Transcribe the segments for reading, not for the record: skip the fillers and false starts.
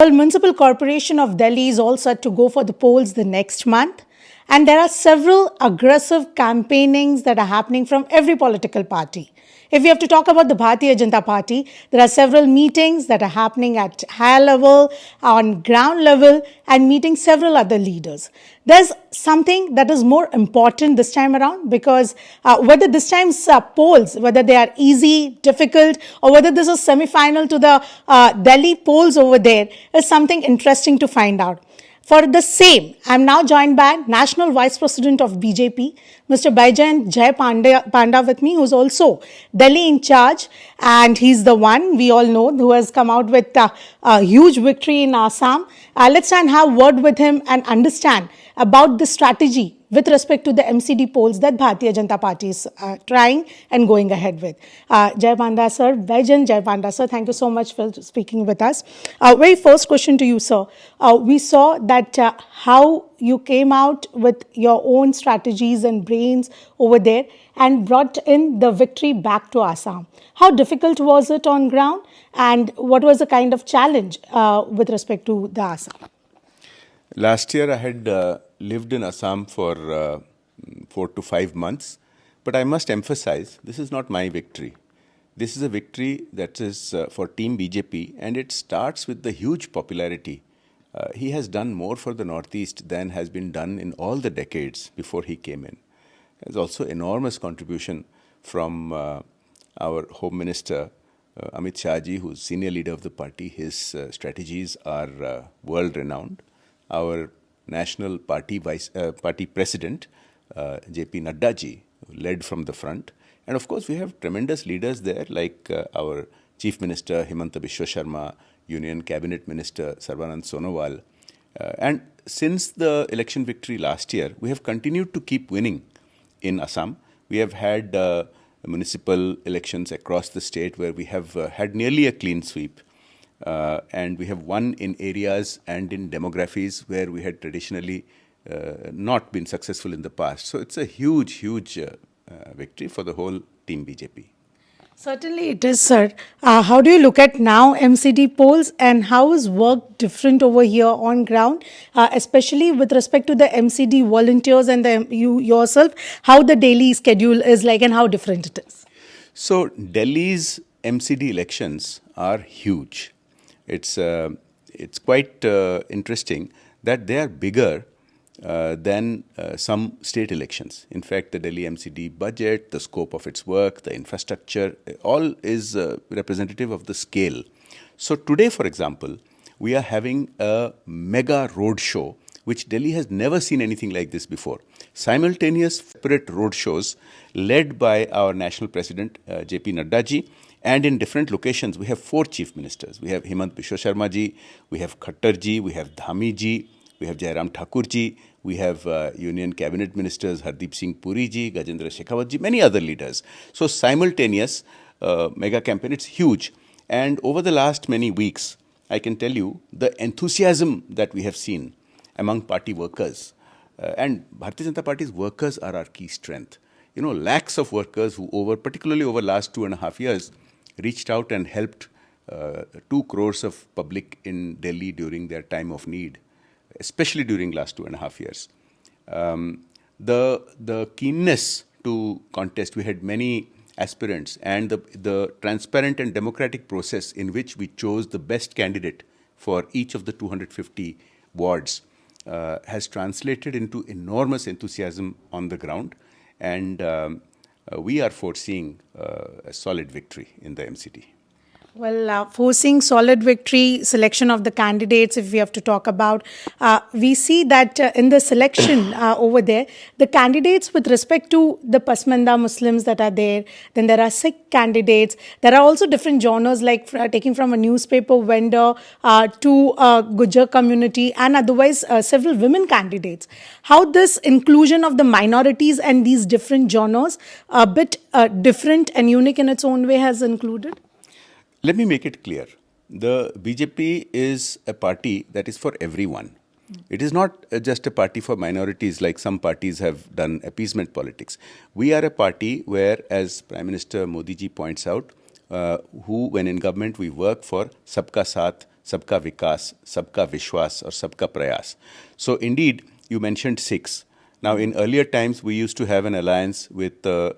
Well, Municipal Corporation of Delhi is all set to go for the polls the next month. And there are several aggressive campaignings that are happening from every political party. If we have to talk about the Bharatiya Janata Party, there are several meetings that are happening at higher level, on ground level, and meeting several other leaders. There's something that is more important this time around because whether this time's polls, whether they are easy, difficult, or whether this is semi-final to the Delhi polls over there, is something interesting to find out. For the same, I am now joined by National Vice President of BJP, Mr. Baijayant Panda with me, who's also Delhi in charge, and he's the one we all know who has come out with a huge victory in Assam. Let's try and have a word with him and understand about the strategy with respect to the MCD polls that Bharatiya Janata Party is trying and going ahead with. Jai Panda sir, Baijayant Jai Panda sir, thank you so much for speaking with us. Very first question to you, sir. We saw that how you came out with your own strategies and brains over there and brought in the victory back to Assam. How difficult was it on ground, and what was the kind of challenge with respect to the Assam? Last year I had lived in Assam for 4 to 5 months, but I must emphasize this is not my victory. This is a victory that is for Team BJP, and it starts with the huge popularity. He has done more for the Northeast than has been done in all the decades before he came in. There's also enormous contribution from our Home Minister, Amit Shah ji, who's senior leader of the party. His strategies are world-renowned. Our national party party president, JP Nadda ji, led from the front. And of course, we have tremendous leaders there like our Chief Minister Himanta Biswa Sharma, Union Cabinet Minister Sarbanand Sonowal. And since the election victory last year, we have continued to keep winning in Assam. We have had municipal elections across the state where we have had nearly a clean sweep. And we have won in areas and in demographies where we had traditionally not been successful in the past. So it's a huge victory for the whole Team BJP. Certainly it is, sir. How do you look at now MCD polls, and how is work different over here on ground, especially with respect to the MCD volunteers and you yourself, how the daily schedule is like and how different it is? So Delhi's MCD elections are huge. It's quite interesting that they are bigger than some state elections. In fact, the Delhi MCD budget, the scope of its work, the infrastructure, all is representative of the scale. So today, for example, we are having a mega road show, which Delhi has never seen anything like this before. Simultaneous separate road shows led by our national president, JP Nadda ji. And in different locations, we have 4 chief ministers. We have Himanta Biswa Sharma ji, we have Khattar ji, we have Dhami ji, we have Jairam Thakur ji, we have Union Cabinet Ministers Hardeep Singh Puri ji, Gajendra Shekhawat ji, many other leaders. So simultaneous mega campaign, it's huge. And over the last many weeks, I can tell you the enthusiasm that we have seen among party workers. And Bharatiya Janata Party's workers are our key strength. You know, lakhs of workers who particularly over last 2.5 years, reached out and helped 2 crores of public in Delhi during their time of need, especially during last 2.5 years. The keenness to contest, we had many aspirants, and the transparent and democratic process in which we chose the best candidate for each of the 250 wards has translated into enormous enthusiasm on the ground. And we are foreseeing a solid victory in the MCD. Well, foreseeing solid victory, selection of the candidates, if we have to talk about, we see that in the selection over there, the candidates with respect to the Pasmanda Muslims that are there, then there are Sikh candidates. There are also different genres like taking from a newspaper vendor to Gujar community and otherwise several women candidates. How this inclusion of the minorities and these different genres, a bit different and unique in its own way, has included? Let me make it clear. The BJP is a party that is for everyone. It is not just a party for minorities like some parties have done appeasement politics. We are a party where, as Prime Minister Modi ji points out, when in government we work for Sabka Saath, Sabka Vikas, Sabka Vishwas, or Sabka Prayas. So indeed, you mentioned Sikhs. Now, in earlier times, we used to have an alliance with a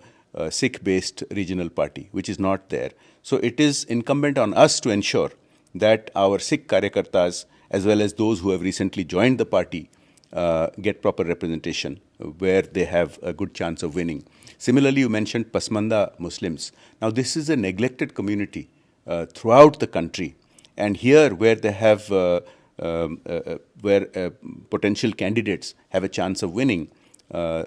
Sikh-based regional party, which is not there. So it is incumbent on us to ensure that our Sikh karyakartas, as well as those who have recently joined the party, get proper representation where they have a good chance of winning. Similarly, you mentioned Pasmanda Muslims. Now, this is a neglected community throughout the country. And here, where they have, where potential candidates have a chance of winning, uh,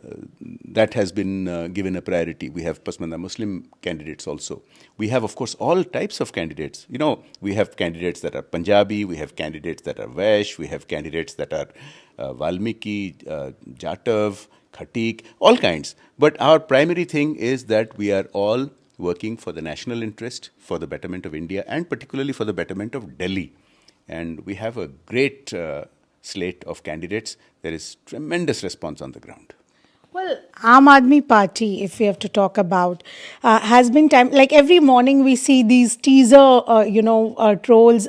that has been given a priority. We have Pasmanda Muslim candidates also. We have, of course, all types of candidates. You know, we have candidates that are Punjabi, we have candidates that are Vaish, we have candidates that are Valmiki, Jatav, Khatik, all kinds. But our primary thing is that we are all working for the national interest, for the betterment of India, and particularly for the betterment of Delhi. And we have a great slate of candidates. There is tremendous response on the ground. Well, Aam Aadmi Party, if we have to talk about, has been time like every morning we see these teaser, trolls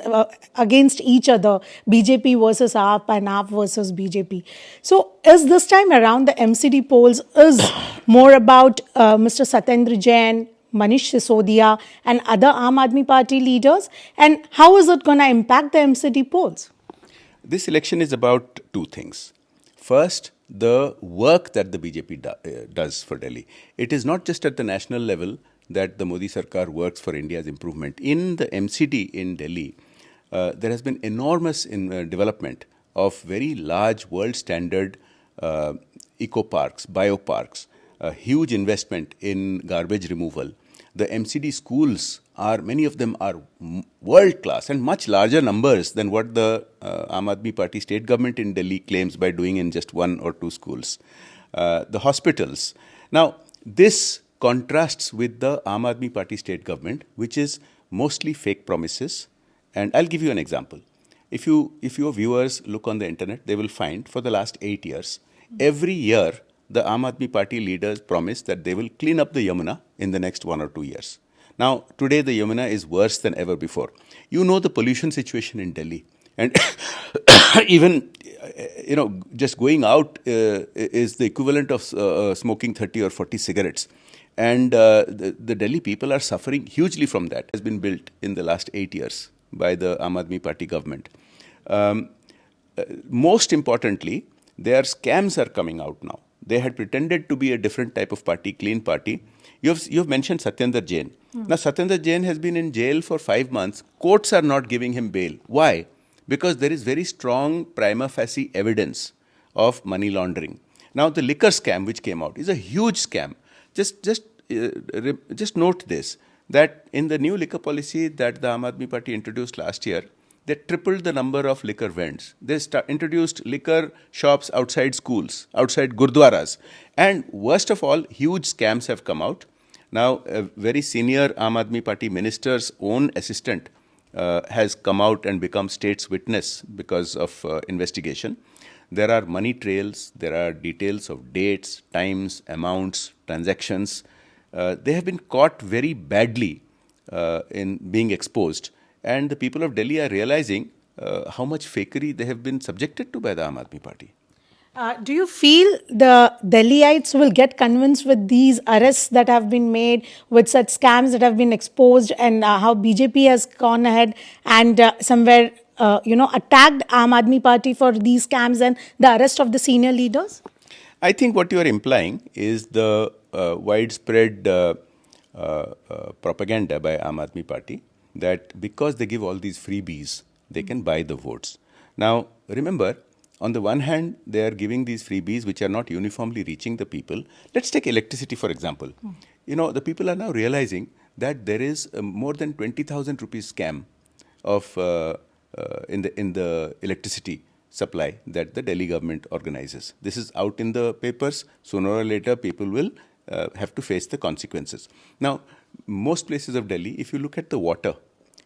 against each other, BJP versus AAP and AAP versus BJP. So, is this time around the MCD polls is more about Mr. Satyendra Jain, Manish Sisodia, and other Aam Aadmi Party leaders, and how is it going to impact the MCD polls? This election is about two things. First, the work that the BJP does for Delhi. It is not just at the national level that the Modi Sarkar works for India's improvement. In the MCD in Delhi, there has been enormous development of very large world standard eco parks, bioparks, a huge investment in garbage removal. The MCD schools are, many of them are world class and much larger numbers than what the Aam Aadmi Party state government in Delhi claims by doing in just one or two schools. The hospitals. Now, this contrasts with the Aam Aadmi Party state government, which is mostly fake promises. And I'll give you an example. If your viewers look on the internet, they will find for the last 8 years, every year, the Aam Aadmi Party leaders promise that they will clean up the Yamuna in the next 1 or 2 years. Now, today the Yamuna is worse than ever before. You know the pollution situation in Delhi. And even, just going out is the equivalent of smoking 30 or 40 cigarettes. And the Delhi people are suffering hugely from that. It has been built in the last 8 years by the Aam Aadmi Party government. Most importantly, their scams are coming out now. They had pretended to be a different type of party, clean party. You've mentioned Satyendra Jain. Now, Satyendra Jain has been in jail for 5 months. Courts are not giving him bail. Why? Because there is very strong prima facie evidence of money laundering. Now, the liquor scam which came out is a huge scam. Just note this, that in the new liquor policy that the Aam Aadmi Party introduced last year, they tripled the number of liquor vends. They introduced liquor shops outside schools, outside gurdwaras. And worst of all, huge scams have come out. Now, a very senior Aam Aadmi Party minister's own assistant has come out and become state's witness because of investigation. There are money trails, there are details of dates, times, amounts, transactions. They have been caught very badly in being exposed. And the people of Delhi are realizing how much fakery they have been subjected to by the Aam Aadmi Party. Do you feel the Delhiites will get convinced with these arrests that have been made, with such scams that have been exposed, and how BJP has gone ahead and somewhere, attacked Aam Aadmi Party for these scams and the arrest of the senior leaders? I think what you are implying is the widespread propaganda by Aam Aadmi Party that because they give all these freebies, they can buy the votes. Now, remember, on the one hand, they are giving these freebies which are not uniformly reaching the people. Let's take electricity, for example. The people are now realizing that there is more than 20,000 rupees scam of in the electricity supply that the Delhi government organizes. This is out in the papers. Sooner or later, people will have to face the consequences. Now, most places of Delhi, if you look at the water,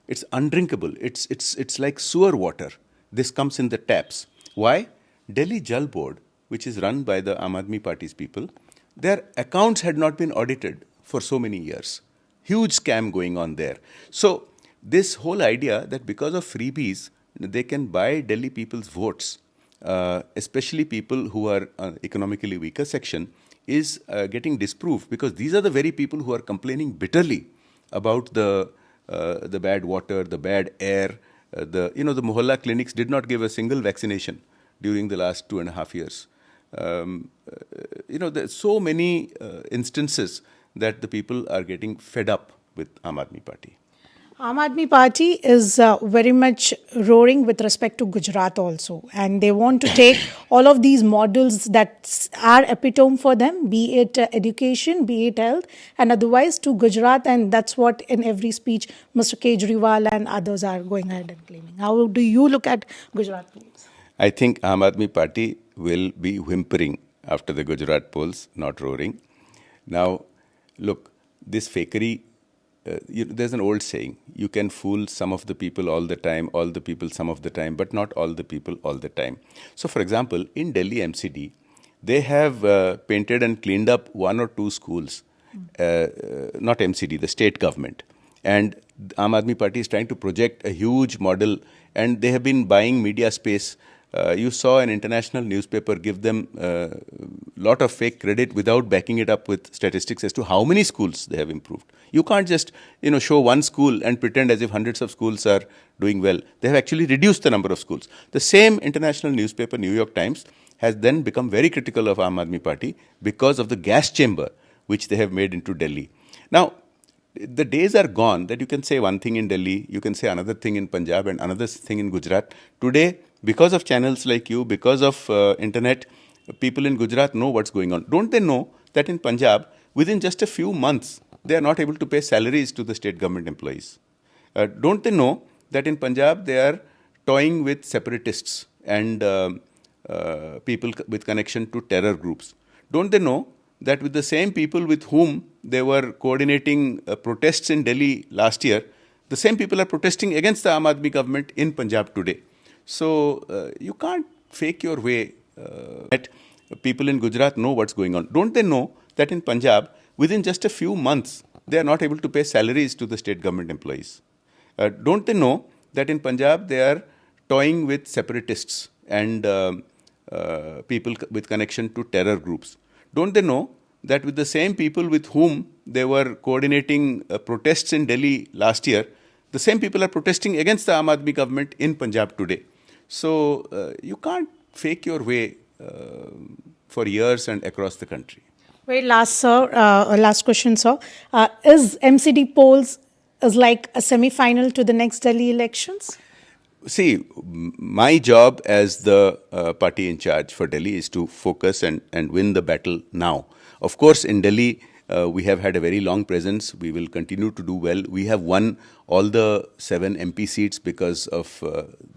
it's undrinkable. It's like sewer water. This comes in the taps. Why? Delhi Jal Board, which is run by the Aam Aadmi Party's people, their accounts had not been audited for so many years. Huge scam going on there. So this whole idea that because of freebies, they can buy Delhi people's votes, especially people who are economically weaker section, is getting disproved, because these are the very people who are complaining bitterly about the bad water, the bad air. The mohalla clinics did not give a single vaccination during the last 2.5 years. There's so many instances that the people are getting fed up with Aam Aadmi Party. Aam Aadmi Party is very much roaring with respect to Gujarat also, and they want to take all of these models that are epitome for them, be it education, be it health, and otherwise to Gujarat, and that's what in every speech Mr. Kejriwal and others are going ahead and claiming. How do you look at Gujarat, please? I think Aam Aadmi Party will be whimpering after the Gujarat polls, not roaring. Now, look, this fakery, there's an old saying, you can fool some of the people all the time, all the people some of the time, but not all the people all the time. So, for example, in Delhi MCD, they have painted and cleaned up 1 or 2 schools, not MCD, the state government. And Aam Aadmi Party is trying to project a huge model, and they have been buying media space. You saw an international newspaper give them a lot of fake credit without backing it up with statistics as to how many schools they have improved. You can't just show one school and pretend as if hundreds of schools are doing well. They have actually reduced the number of schools. The same international newspaper, New York Times, has then become very critical of Aam Aadmi Party because of the gas chamber which they have made into Delhi. Now, the days are gone that you can say one thing in Delhi, you can say another thing in Punjab and another thing in Gujarat. Today, because of channels like you, because of internet, people in Gujarat know what's going on. Don't they know that in Punjab, within just a few months, they are not able to pay salaries to the state government employees? Don't they know that in Punjab, they are toying with separatists and people with connection to terror groups? Don't they know that with the same people with whom they were coordinating protests in Delhi last year, the same people are protesting against the Aam Aadmi government in Punjab today? So you can't fake your way. People in Gujarat know what's going on. Don't they know that in Punjab, within just a few months, they are not able to pay salaries to the state government employees? Don't they know that in Punjab, they are toying with separatists and people with connection to terror groups? Don't they know that with the same people with whom they were coordinating protests in Delhi last year, the same people are protesting against the Aam Aadmi government in Punjab today? So you can't fake your way for years and across the country. Very last, sir. Last question, sir. Is MCD polls is like a semi-final to the next Delhi elections? See, my job as the party in charge for Delhi is to focus and win the battle now. Of course, in Delhi, we have had a very long presence. We will continue to do well. We have won all the 7 MP seats because of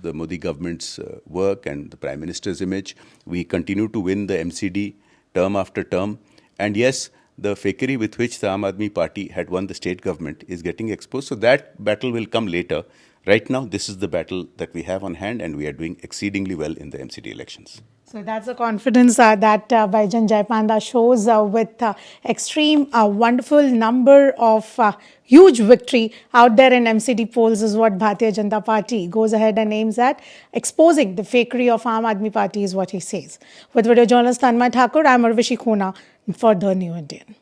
the Modi government's work and the Prime Minister's image. We continue to win the MCD term after term. And yes, the fakery with which the Aam Aadmi Party had won the state government is getting exposed. So that battle will come later. Right now, this is the battle that we have on hand, and we are doing exceedingly well in the MCD elections. So that's the confidence that Baijayant Panda shows with extreme wonderful number of huge victory out there in MCD polls is what Bharatiya Janata Party goes ahead and aims at. Exposing the fakery of Aam Aadmi Party is what he says. With video journalist Tanmay Thakur, I'm Arvishi Khona for The New Indian.